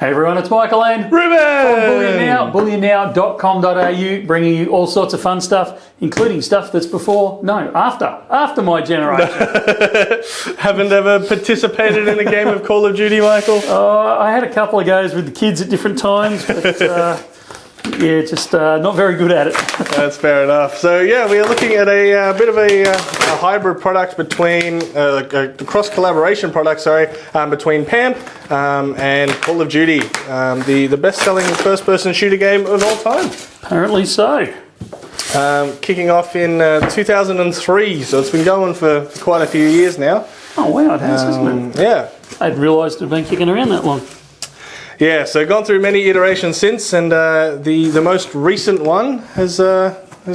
Hey everyone, it's Michael and Ruben! From Bullion Now, bullionnow.com.au, bringing you all sorts of fun stuff, including stuff that's after my generation. Haven't ever participated in a game of Call of Duty, Michael? I had a couple of goes with the kids at different times, but yeah, just not very good at it. That's fair enough. So yeah, we are looking at a bit of a hybrid product between, a cross-collaboration product, between PAMP and Call of Duty, the best-selling first-person shooter game of all time. Apparently so. Kicking off in 2003, so it's been going for quite a few years now. Oh wow, it has, hasn't it? Yeah. I hadn't realised it had been kicking around that long. Yeah, so gone through many iterations since, and the most recent one has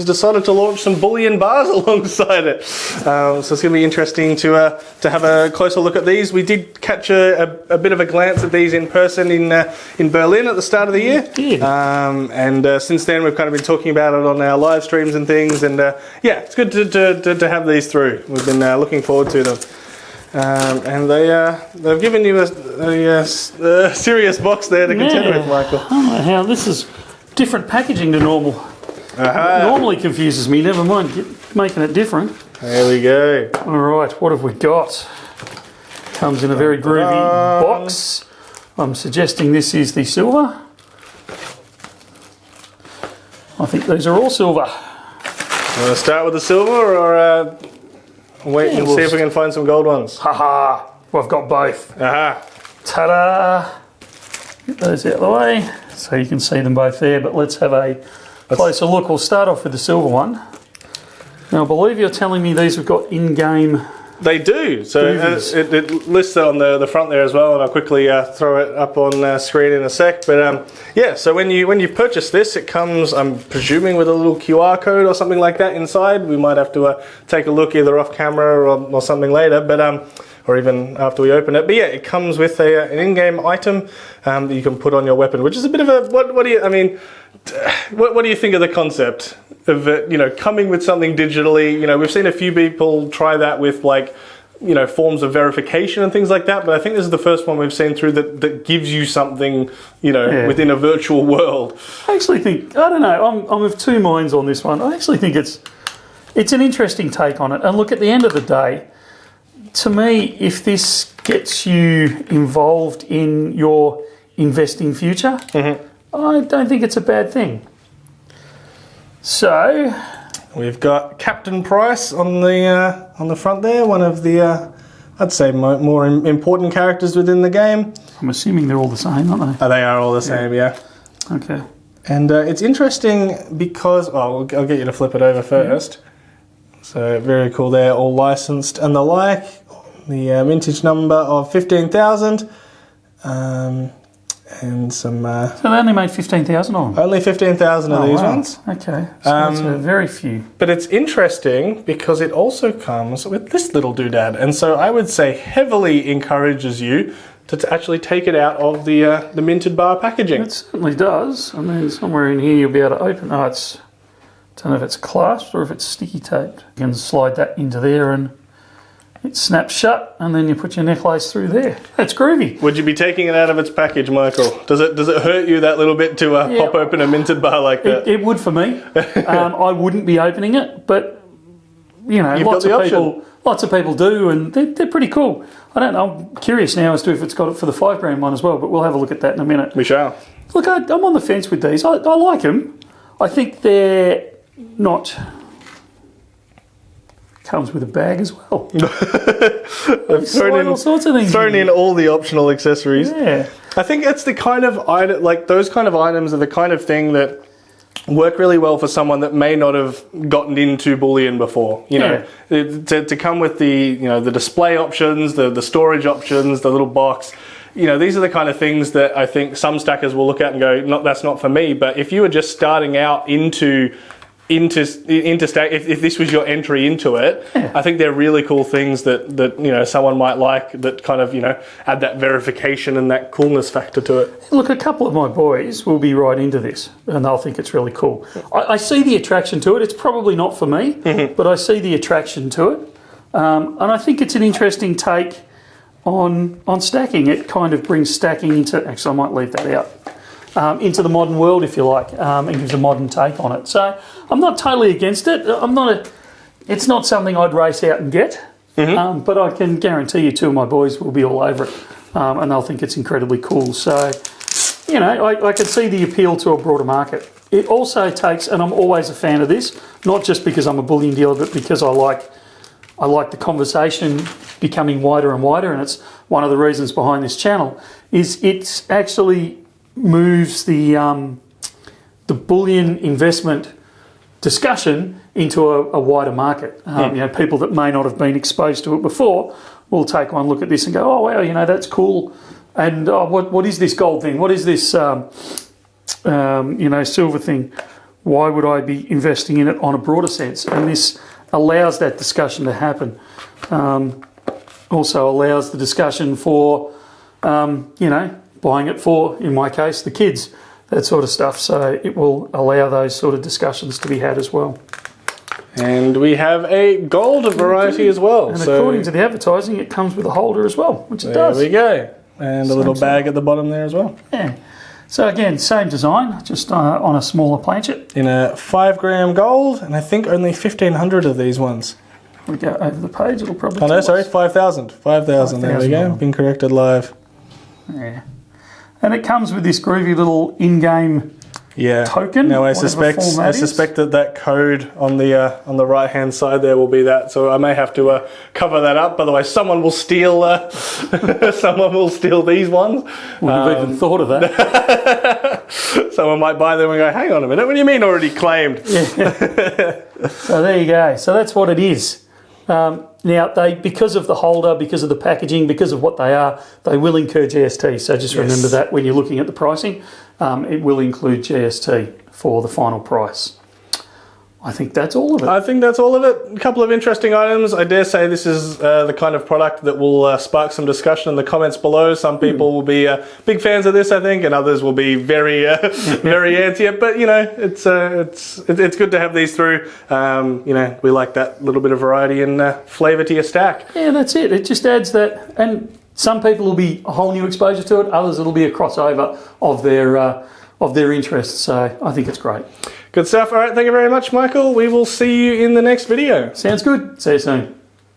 decided to launch some Bullion bars alongside it. So it's going to be interesting to have a closer look at these. We did catch a bit of a glance at these in person in Berlin at the start of the year. Yeah. And since then we've kind of been talking about it on our live streams and things, and yeah, it's good to have these through. We've been looking forward to them. And they've given you a serious box there to contend with, Michael. I don't know how this is different packaging to normal. Normally confuses me, never mind making it different. There we go. All right, what have we got? Comes in a very groovy box. I'm suggesting this is the silver. I think these are all silver. You want to start with the silver, or wait and see if we can find some gold ones? Haha, well, I've got both. Aha. Ta-da! Get those out of the way so you can see them both there, but let's have a closer look. We'll start off with the silver one. Now, I believe you're telling me these have got in-game... They do. So it lists it on the front there as well, and I'll quickly throw it up on screen in a sec. But yeah, so when you purchase this, it comes, I'm presuming, with a little QR code or something like that inside. We might have to take a look either off camera or something later, but or even after we open it. But yeah, it comes with an in-game item that you can put on your weapon, which is a bit of a what do you? I mean, what do you think of the concept of it, coming with something digitally? We've seen a few people try that with forms of verification and things like that, but I think this is the first one we've seen through that gives you something, within a virtual world. I actually think, I don't know, I'm of two minds on this one. I actually think it's an interesting take on it. And look, at the end of the day, to me, if this gets you involved in your investing future, I don't think it's a bad thing. So we've got Captain Price on the front there, one of the I'd say more important characters within the game. I'm assuming they're all the same, aren't they? Oh, they are all the same, yeah. Okay. And it's interesting because I'll get you to flip it over first. So very cool there, all licensed and the like. The vintage number of 15,000. And some... so they only made 15,000 on them? Only 15,000 of these ones. Okay, so it's very few. But it's interesting because it also comes with this little doodad. And so I would say heavily encourages you to actually take it out of the minted bar packaging. It certainly does. And then somewhere in here you'll be able to open... Oh, it's... I don't know if it's clasped or if it's sticky taped. You can slide that into there and it snaps shut, and then you put your necklace through there. That's groovy. Would you be taking it out of its package, Michael? Does it hurt you that little bit to pop open a minted bar like that? It would for me. I wouldn't be opening it, but lots of people do, and they're pretty cool. I don't know. I'm curious now as to if it's got it for the $5,000 one as well, but we'll have a look at that in a minute. We shall. Look, I'm on the fence with these. I like them. I think they're not... Comes with a bag as well. They've thrown in all sorts of things. Thrown in all the optional accessories. Yeah. I think it's the kind of item, those kind of items are the kind of thing that work really well for someone that may not have gotten into Bullion before. To come with the display options, the storage options, the little box. These are the kind of things that I think some stackers will look at and go, that's not for me. But if you were just starting out into stack, if this was your entry into it, I think they're really cool things that someone might like, that kind of add that verification and that coolness factor to it. Look, a couple of my boys will be right into this and they'll think it's really cool. I see the attraction to it. It's probably not for me, but I see the attraction to it, and I think it's an interesting take on stacking. It kind of brings stacking into, actually I might leave that out, into the modern world if you like, and gives a modern take on it. So I'm not totally against it. It's not something I'd race out and get, but I can guarantee you 2 of my boys will be all over it, and they'll think it's incredibly cool. So, you know, I can see the appeal to a broader market. It also takes, and I'm always a fan of this, not just because I'm a bullion dealer, but because I like the conversation becoming wider and wider, and it's one of the reasons behind this channel, is it actually moves the bullion investment discussion into a wider market. You know, people that may not have been exposed to it before will take one look at this and go, oh wow, you know, that's cool. And what is this gold thing? What is this you know, silver thing? Why would I be investing in it on a broader sense? And this allows that discussion to happen. Also allows the discussion for, you know, buying it for, in my case, the kids, that sort of stuff. So it will allow those sort of discussions to be had as well. And we have a gold variety as well. And according to the advertising, it comes with a holder as well, which it does. There we go. And a little bag at the bottom there as well. Yeah. So again, same design, just on a smaller planchet. In a 5 gram gold, and I think only 1,500 of these ones. If we go over the page, it'll probably... Oh no, sorry, 5,000. 5,000, there we go. Been corrected live. Yeah. And it comes with this groovy little in-game token. Now I suspect that code on the right hand side there will be that. So I may have to cover that up. Otherwise, someone will steal these ones. Wouldn't have even thought of that. Someone might buy them and go, "Hang on a minute, what do you mean already claimed?" Yeah. So there you go. So that's what it is. Now, because of the holder, because of the packaging, because of what they are, they will incur GST. So just remember that when you're looking at the pricing, it will include GST for the final price. I think that's all of it. I think that's all of it. A couple of interesting items. I dare say this is the kind of product that will spark some discussion in the comments below. Some people will be big fans of this, I think, and others will be very, very anti it. But you know, it's good to have these through. You know, we like that little bit of variety and flavour to your stack. Yeah, that's it. It just adds that, and some people will be a whole new exposure to it. Others, it'll be a crossover of their interests. So I think it's great. Good stuff. All right, thank you very much, Michael. We will see you in the next video. Sounds good. See you soon.